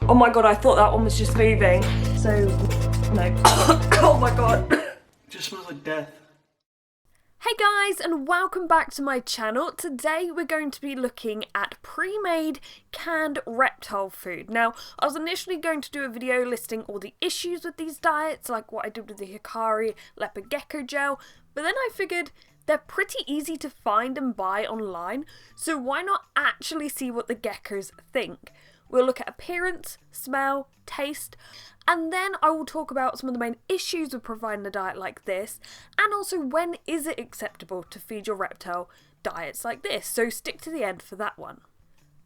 Oh my god, I thought that one was just moving. So, no. Oh my god. It just smells like death. Hey guys, and welcome back to my channel. Today we're going to be looking at pre-made canned reptile food. Now, I was initially going to do a video listing all the issues with these diets, like what I did with the Hikari Leopard Gecko gel, but then I figured they're pretty easy to find and buy online, so why not actually see what the geckos think? We'll look at appearance, smell, taste, and then I will talk about some of the main issues with providing a diet like this, and also when is it acceptable to feed your reptile diets like this, so stick to the end for that one.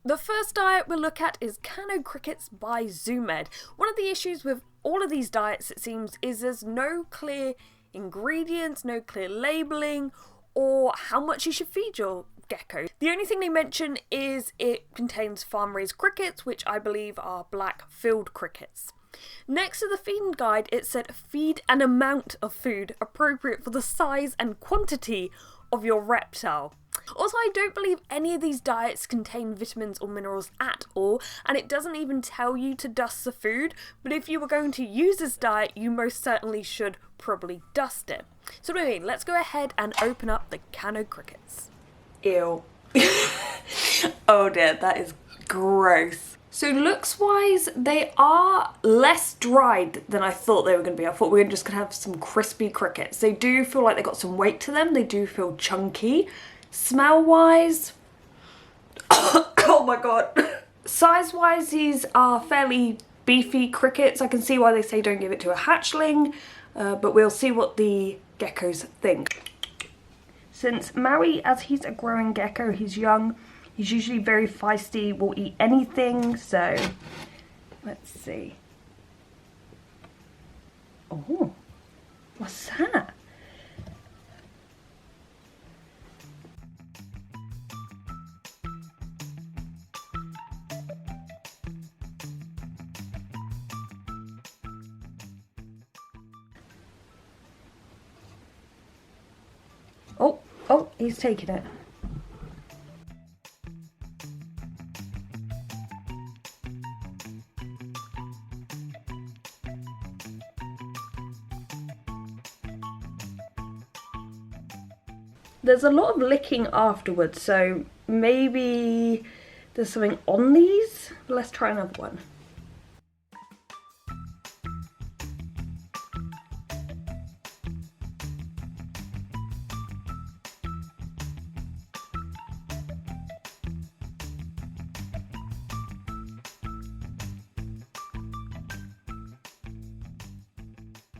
The first diet we'll look at is Cano Crickets by Zoo Med. One of the issues with all of these diets, it seems, is there's no clear ingredients, no clear labelling, or how much you should feed your gecko. The only thing they mention is it contains farm-raised crickets, which I believe are black field crickets. Next to the feeding guide, it said feed an amount of food appropriate for the size and quantity of your reptile. Also, I don't believe any of these diets contain vitamins or minerals at all, and it doesn't even tell you to dust the food, but if you were going to use this diet, you most certainly should probably dust it. So anyway, let's go ahead and open up the Cano Crickets. Ew. Oh dear, that is gross. So looks wise, they are less dried than I thought they were going to be. I thought we were just going to have some crispy crickets. They do feel like they got some weight to them. They do feel chunky. Smell wise, oh my god. Size wise, these are fairly beefy crickets. I can see why they say don't give it to a hatchling, but we'll see what the geckos think. Since Maui, as he's a growing gecko, he's young, he's usually very feisty, will eat anything, so let's see. Oh, what's that? Oh, he's taking it. There's a lot of licking afterwards, so maybe there's something on these. Let's try another one.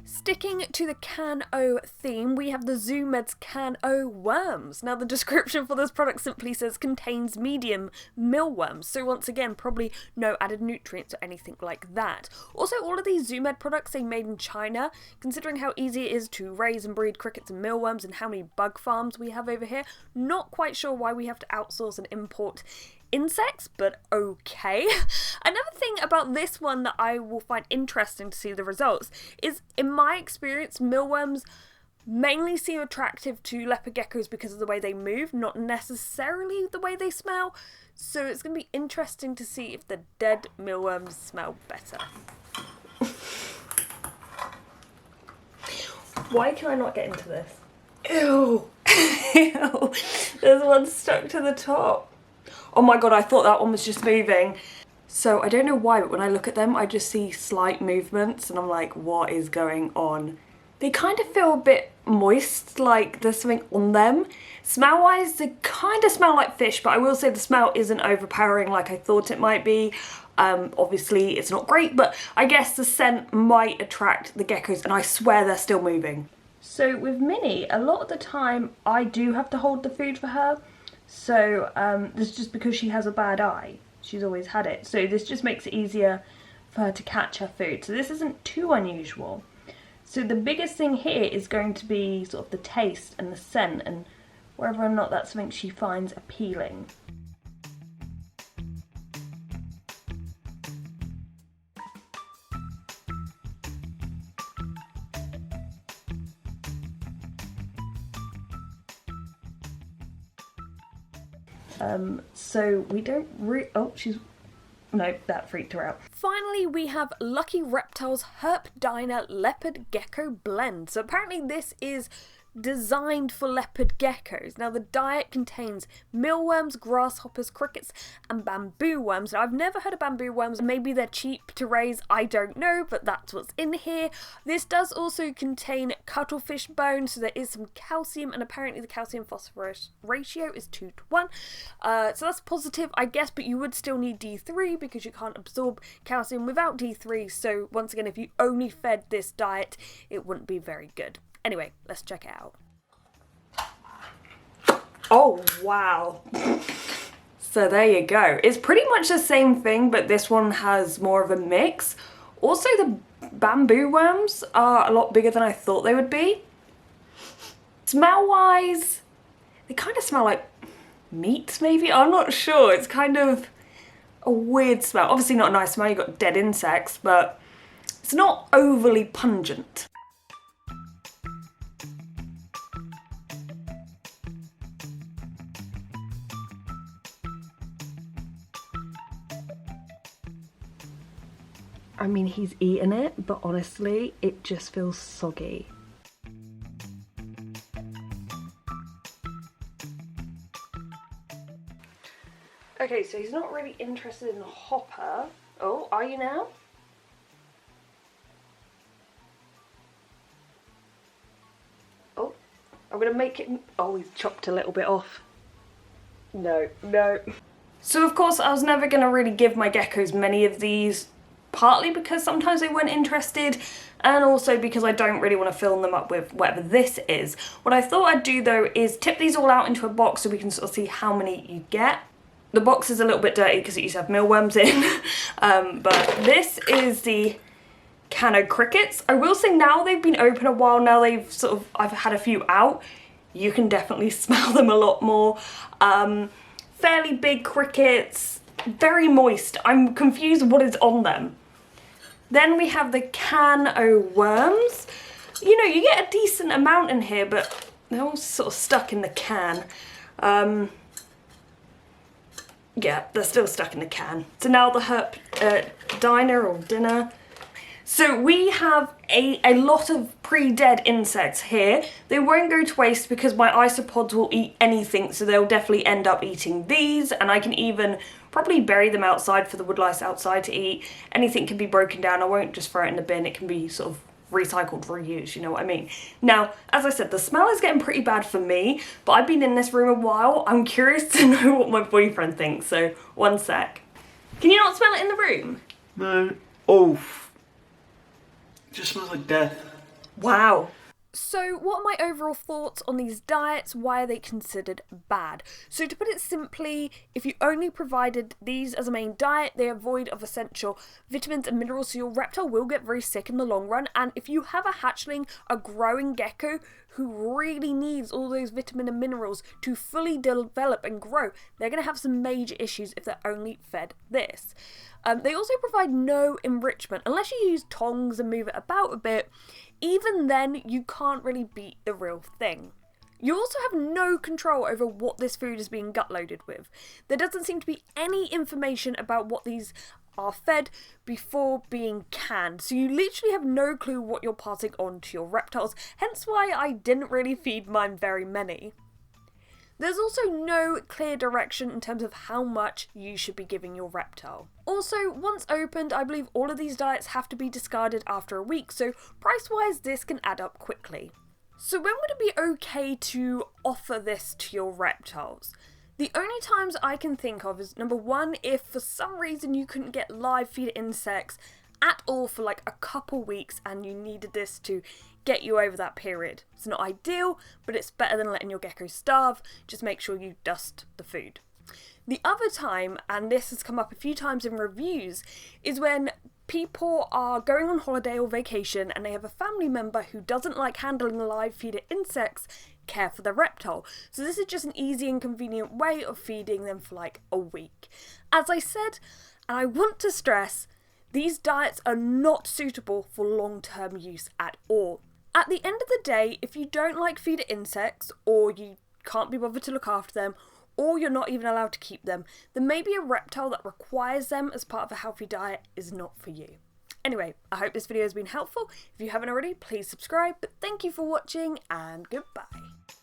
Sticking to the Cano theme, we have the Zoo Med's Cano Worms. Now the description for this product simply says contains medium mealworms, so once again probably no added nutrients or anything like that. Also, all of these Zoo Med products are made in China. Considering how easy it is to raise and breed crickets and mealworms and how many bug farms we have over here, not quite sure why we have to outsource and import insects, but okay. Another thing about this one that I will find interesting to see the results is, in my experience, mealworms mainly seem attractive to leopard geckos because of the way they move, not necessarily the way they smell. So it's going to be interesting to see if the dead mealworms smell better. Why can I not get into this? Ew. Ew. There's one stuck to the top. Oh my god, I thought that one was just moving. So I don't know why, but when I look at them, I just see slight movements and I'm like, what is going on? They kind of feel a bit moist, like there's something on them. Smell-wise, they kind of smell like fish, but I will say the smell isn't overpowering like I thought it might be. Obviously, it's not great, but I guess the scent might attract the geckos, and I swear they're still moving. So with Minnie, a lot of the time, I do have to hold the food for her. So this is just because she has a bad eye. She's always had it. So this just makes it easier for her to catch her food. So this isn't too unusual. So the biggest thing here is going to be sort of the taste and the scent and whether or not that's something she finds appealing. So we don't oh, no, that freaked her out. Finally, we have Lucky Reptiles Herp Diner Leopard Gecko Blend. So apparently this is designed for leopard geckos. Now the diet contains mealworms, grasshoppers, crickets and bamboo worms. Now I've never heard of bamboo worms, maybe they're cheap to raise, I don't know, but that's what's in here. This does also contain cuttlefish bone, so there is some calcium, and apparently the calcium phosphorus ratio is 2:1. So that's positive, I guess, but you would still need D3 because you can't absorb calcium without D3, so once again, if you only fed this diet, it wouldn't be very good. Anyway, let's check it out. Oh, wow. So there you go. It's pretty much the same thing, but this one has more of a mix. Also, the bamboo worms are a lot bigger than I thought they would be. Smell-wise, they kind of smell like meat, maybe? I'm not sure. It's kind of a weird smell. Obviously not a nice smell, you've got dead insects, but it's not overly pungent. I mean, he's eaten it, but honestly, it just feels soggy. Okay, so he's not really interested in the hopper. Oh, are you now? Oh, I'm gonna make it... Oh, he's chopped a little bit off. No, no. So of course, I was never gonna really give my geckos many of these, partly because sometimes they weren't interested, and also because I don't really want to fill them up with whatever this is. What I thought I'd do though is tip these all out into a box so we can sort of see how many you get. The box is a little bit dirty because it used to have mealworms in, but this is the can of crickets. I will say now they've been open a while, now I've had a few out, you can definitely smell them a lot more. Fairly big crickets, very moist. I'm confused what is on them. Then we have the can o' worms. You know, you get a decent amount in here, but they're all sort of stuck in the can. Yeah, they're still stuck in the can. So now the herp diner or dinner. So we have a lot of pre-dead insects here. They won't go to waste because my isopods will eat anything, so they'll definitely end up eating these, and I can even probably bury them outside for the woodlice outside to eat. Anything can be broken down, I won't just throw it in the bin, it can be sort of recycled, reused, you know what I mean? Now, as I said, the smell is getting pretty bad for me, but I've been in this room a while, I'm curious to know what my boyfriend thinks, so one sec. Can you not smell it in the room? No. Oh. It just smells like death. Wow. So what are my overall thoughts on these diets? Why are they considered bad? So to put it simply, if you only provided these as a main diet, they are void of essential vitamins and minerals, so your reptile will get very sick in the long run. And if you have a hatchling, a growing gecko, who really needs all those vitamin and minerals to fully develop and grow, they're going to have some major issues if they're only fed this. They also provide no enrichment. Unless you use tongs and move it about a bit, even then you can't really beat the real thing. You also have no control over what this food is being gut loaded with. There doesn't seem to be any information about what these are fed before being canned, so you literally have no clue what you're passing on to your reptiles, hence why I didn't really feed mine very many. There's also no clear direction in terms of how much you should be giving your reptile. Also, once opened, I believe all of these diets have to be discarded after a week, so price-wise this can add up quickly. So when would it be okay to offer this to your reptiles? The only times I can think of is, number one, if for some reason you couldn't get live feeder insects at all for like a couple weeks and you needed this to get you over that period. It's not ideal, but it's better than letting your gecko starve. Just make sure you dust the food. The other time, and this has come up a few times in reviews, is when people are going on holiday or vacation and they have a family member who doesn't like handling live feeder insects care for their reptile. So this is just an easy and convenient way of feeding them for like a week. As I said, and I want to stress, these diets are not suitable for long-term use at all. At the end of the day, if you don't like feeder insects, or you can't be bothered to look after them, or you're not even allowed to keep them, then maybe a reptile that requires them as part of a healthy diet is not for you. Anyway, I hope this video has been helpful. If you haven't already, please subscribe, but thank you for watching and goodbye.